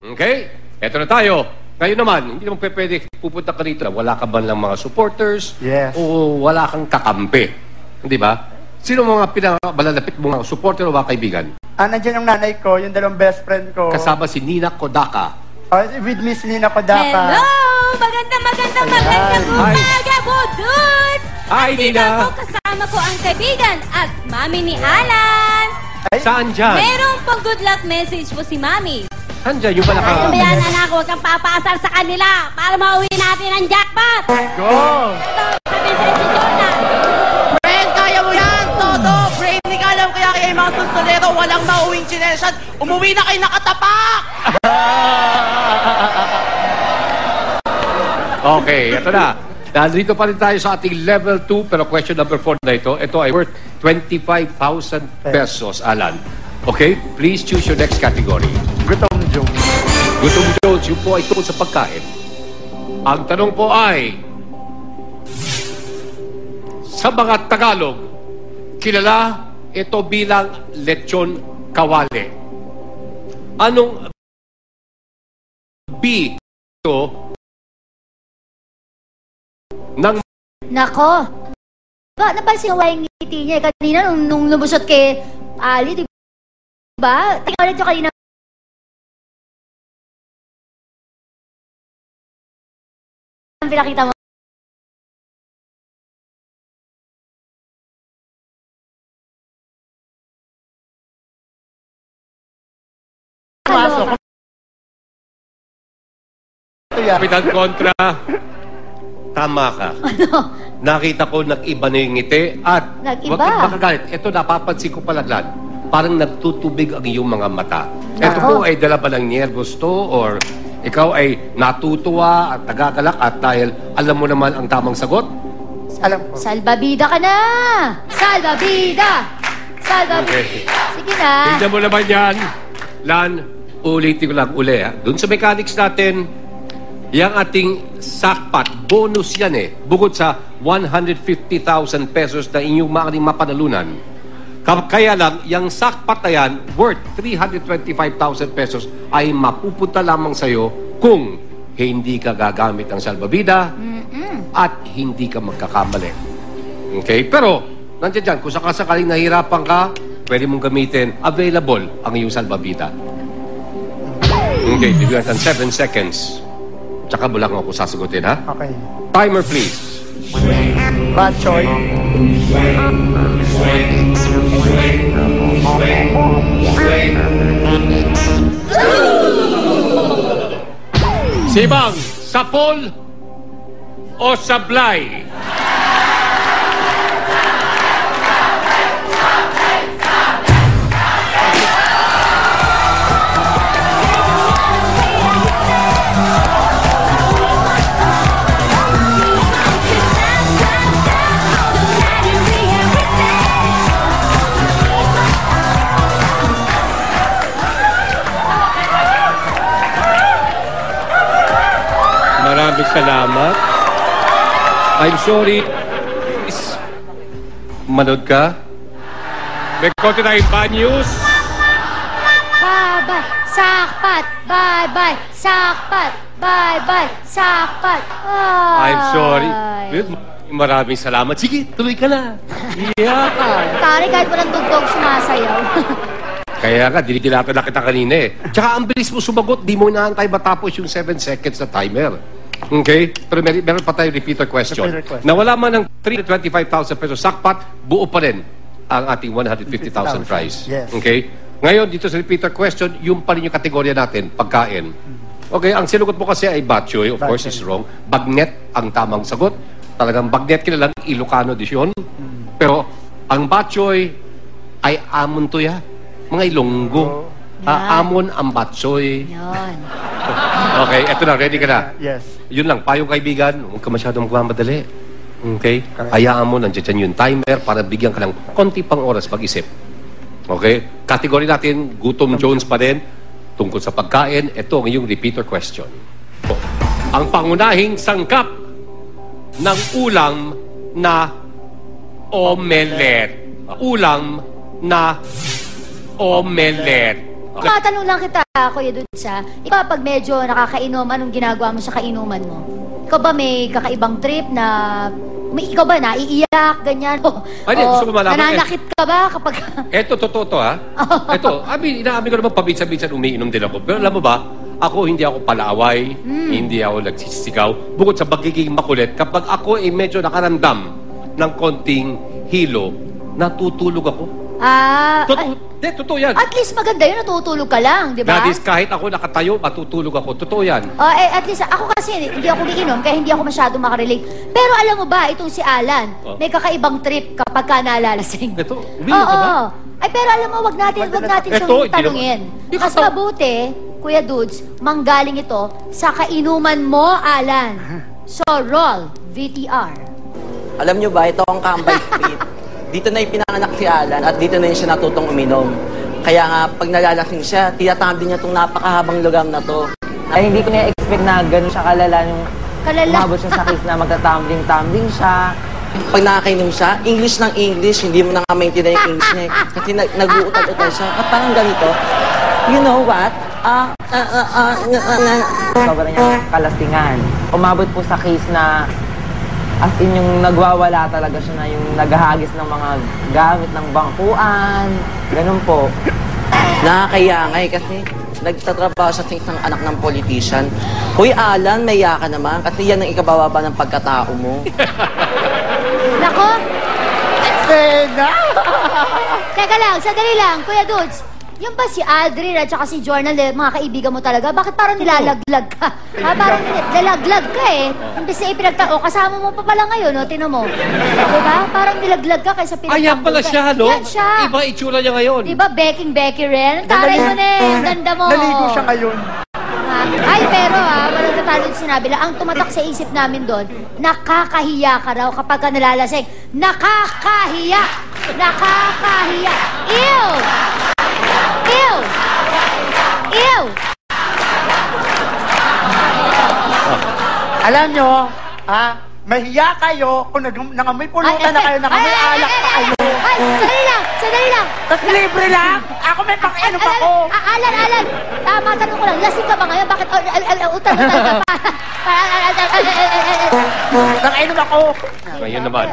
Okay? Eto na tayo. Ngayon naman, hindi naman pwede pupunta ka dito. Wala ka ba lang mga supporters? Yes. O wala kang kakampi? Di ba? Sino mga pinakabalalapit mo mga supporter o mga kaibigan? Nandiyan yung nanay ko, yung dalawang best friend ko. Kasama si Nina Kodaka. With Miss Nina Kodaka. Hello! Magandang umaga, Budut! Hi, Nina! Ako, kasama ko ang kaibigan at mami ni Alan. Ay, Saan dyan? Merong pang good luck message po si mami. Saan dyan? Yung pala ka... Bayan anak, huwag kang papasar sa kanila para mauwi natin ang jackpot. go! Sa message si Jordan. Friend, kaya mo yan! Todo! Brain, hindi ka alam kaya kayo mga sustalero, walang mauwing chinesan. Umuwi na kayo nakatapak! Okay, ito na. Nandito pa rin tayo sa ating level 2, pero question number 4 na ito. Ito ay worth 25,000 pesos, Alan. Okay, please choose your next category. Gutom joke. Gutom Jones, yun po ay tungkol sa pagkain. Ang tanong po ay, sa mga Tagalog, kilala ito bilang lechon kawali. Anong B ito ng... Nako! Ba, napansin ko yung ngiti niya. Kanina, nung lumusot kay Ali, di ba? Tingnan ulit yung kanina. Ang pinakita mo. Pasok. Ito yan. Kapitan Kontra, tama ka. Nakita ko nag-iba na yung ngiti at Nag-iba? wag kang makagalit. Ito napapansin ko palaglan. Parang nagtutubig ang iyong mga mata. Ito Nako. po ay dala ba ng nervous to or ikaw ay natutuwa at nagagalak at dahil alam mo naman ang tamang sagot? Alam ko. Salbabida ka na! Salbabida! Okay. Sige na. Tignan mo naman yan. Lan, ulitin ko lang uli. Doon sa mechanics natin, yung ating sackpot, bonus yan eh. Bukod sa 150,000 pesos na inyong maaaring mapanalunan. Kaya lang, yung sackpot na yan, worth 325,000 pesos, ay mapupunta lamang sa'yo kung hindi ka gagamit ng salbabida at hindi ka magkakamali. Okay? Pero, nandiyan dyan, kung sakasakaling nahihirapan ka, pwede mong gamitin, available ang iyong salbabida. Okay, bibigyan natin 7 seconds. Tsaka mo lang ako sasagutin, ha? Okay. Timer, please. Bad choice. Sibang, sapol o sablay? Maraming salamat. I'm sorry. Manood ka? May konti tayong bad news. Bye-bye, sakpat! Bye-bye, sakpat! Bye-bye, sakpat! I'm sorry. Maraming salamat. Sige, tuloy ka na. Yeah. Tari, kahit walang tugtog, sumasayaw. Kaya nga, dinidilata na kita kanina eh. Tsaka ang bilis mo sumagot, di mo inaantay matapos yung 7 seconds na timer. Okay? Pero meron pa tayo repeater question. Repeater question. Nawala man ng 325,000 pesos sackpot, buo pa rin ang ating 150,000 prize. Yes. Okay? Ngayon, dito sa repeater question, yung pa rin yung kategorya natin, pagkain. Okay, ang sinugot mo kasi ay batchoy, of course is wrong. Bagnet ang tamang sagot. Talagang bagnet kilalang Ilocano disyon. Pero ang batchoy ay amon to ya. Mga Ilonggo. Amon ang batchoy. Yun. Okay, eto na, ready ka na. Yes. Yun lang, payong kaibigan, huwag ka masyadong magmamadali. Okay? Hayaan mo, nandiyan dyan yung timer para bigyan ka ng konti pang oras pag-isip. Okay? Category natin, Gutom Jones pa rin. Tungkol sa pagkain, ito ang iyong repeater question. Ang pangunahing sangkap ng ulam na omelette. Ulam na omelette. Matanong lang kita, Kuya Dudes, ha? Ikaw, pag medyo nakakainom, anong ginagawa mo sa kainuman mo? Ikaw ba may kakaibang trip na... ikaw ba naiiyak, ganyan? Ay, gusto ko malaman. Nananakit ka ba kapag... Eto, totoo to, ha? Eto, inaamin ko naman paminsan-minsan umiinom din ako. Pero alam mo ba, ako hindi ako palaaway, hindi ako nagsisigaw. Bukod sa pagiging makulit, kapag ako ay medyo nakaramdam ng konting hilo, natutulog ako. Totoo yan. At least maganda yun, natutulog ka lang, di ba? That is, kahit ako nakatayo, matutulog ako. Totoo yan. At least, ako kasi, hindi ako giinom, kaya hindi ako masyado makarelate. Pero alam mo ba, itong si Alan, may kakaibang trip kapag ka naalalasing. Ito, umiinom ka ba? Ay, pero alam mo, wag natin siyang tanungin. Mas mabuti, Kuya Dudes, manggaling ito sa kainuman mo, Alan. So, roll, VTR. Alam nyo ba, ito ang Kambay Street. Dito na ipinanganak si Alan at dito na siya natutong uminom. Kaya nga, pag nalalasing siya, tinatabi niya itong napakahabang lugar na to. Ay, hindi ko na-expect na gano'n siya kalala nung umabot siya sa case na magtatumbling-tumbling siya. Pag nakakainom siya, English ng English, hindi mo na nga maintindihan yung English niya. Kasi nag-uutal-utal siya. At parang ganito, you know what? Sobrang niyang kalasingan. Umabot po sa case na as in yung nagwawala talaga siya na yung naghahagis ng mga gamit ng bangkuan. Ganun po. Nakakaya nga kasi nagtatrabaho siya sa isang anak ng politician. Hoy Alan, may ka naman kasi yan ang ikabababa ng pagkatao mo. Nako! Sena! Teka lang, sandali lang, Kuya Dudes. Yung ba si Aldrin at saka si Jornal, mga kaibigan mo talaga? Bakit parang nilalaglag ka? Parang nilalaglag ka eh. Imbis na ipinagtao, kasama mo pa pala ngayon, no? Tinan mo. Diba? Parang nilaglag ka kaysa pinagtao. Ayan pala siya, no? Yan siya. Iba itsura niya ngayon. Diba, Becky rin? Taray mo na eh, ang ganda mo. Naligo siya ngayon. Ay, pero walang tatalo yung sinabi lang. Ang tumatak sa isip namin doon, nakakahiya ka raw kapag ka nalalasing. Nakakahiya! Nakakahiya! Ew! Ew! Ew! Alam nyo, mahiya kayo kung nangamoy pulutan na kayo, nangamoy alak pa kayo. Ay, sandali lang. Tapos libre lang. Ako may pakialam ako. Alan, matanong ko lang, lasing ka ba ngayon? Bakit utal ka pa? Nakainom ako. Ngayon naman,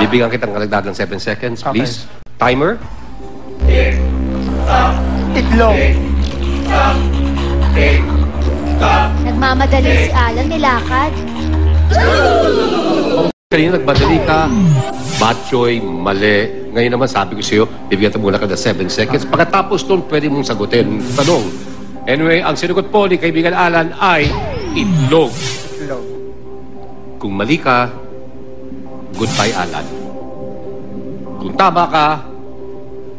bibigyan kitang kalagdagan 7 seconds, please. Timer. Itlog. Nagmamadali si Alan, may lakad. Kanina nagmadali ka, batchoy, mali. Ngayon naman sabi ko sa'yo, bibigyan muna ka ng 7 seconds. Pagkatapos doon, pwede mong sagutin. Tanong. Anyway, ang sinugot po ni kaibigan Alan ay itlog. Itlog. Kung mali ka, goodbye Alan. Kung tama ka,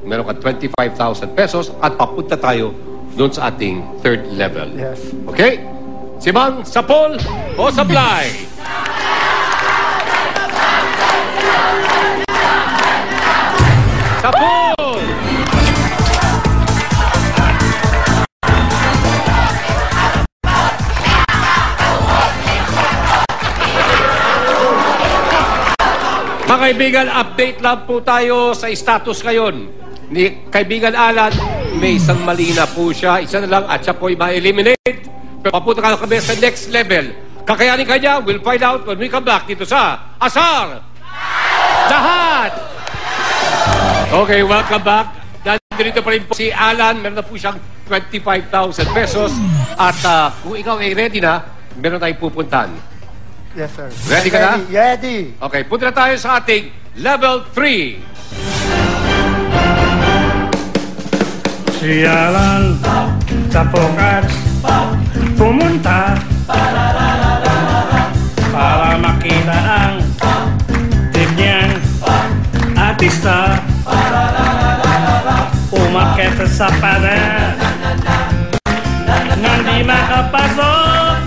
meron ka 25,000 pesos at papunta tayo doon sa ating third level. Yes. Okay? Si Mang Sapol o Sablay? Sapol! Mga kaibigan, update lang po tayo sa status ngayon. Ni kaibigan Alan, may isang mali na po siya. Isa na lang at siya po'y ma-eliminate. Pero papunta ka kami sa next level. Kakayanin kanya, we'll find out when we come back dito sa Asar Lahat! Okay, welcome back. Dito pa rin po si Alan. Meron na po siyang 25,000 pesos. At kung ikaw ay ready na, meron tayong pupuntahan. Yes, sir. Ready ka na? Ready. Okay, punta na tayo sa ating level 3. Si Alan sa Pocats pumunta para makita ang tip niyang artista. Umakyat sa pader nang di makapasok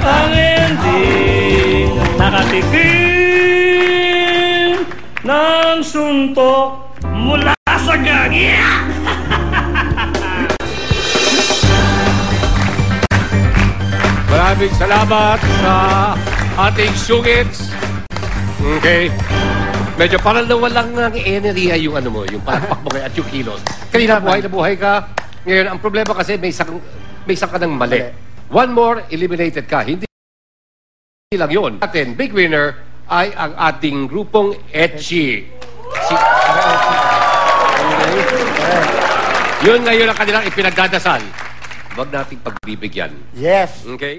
ang hindi nakatikim ng suntok mula sa gagi. Maraming salamat sa ating sungits. Okay. Medyo parang nawalang ng enerhiya yung ano mo, yung palakpak mo at yung kilos. Kanina buhay na buhay ka. Ngayon, ang problema kasi may isang ka ng mali. One more, eliminated ka. Hindi lang yun. Atin, big winner ay ang ating grupong Etchi. Yun ngayon ang kanilang ipinagdadasal. Huwag nating pagbibigyan. Yes. Okay?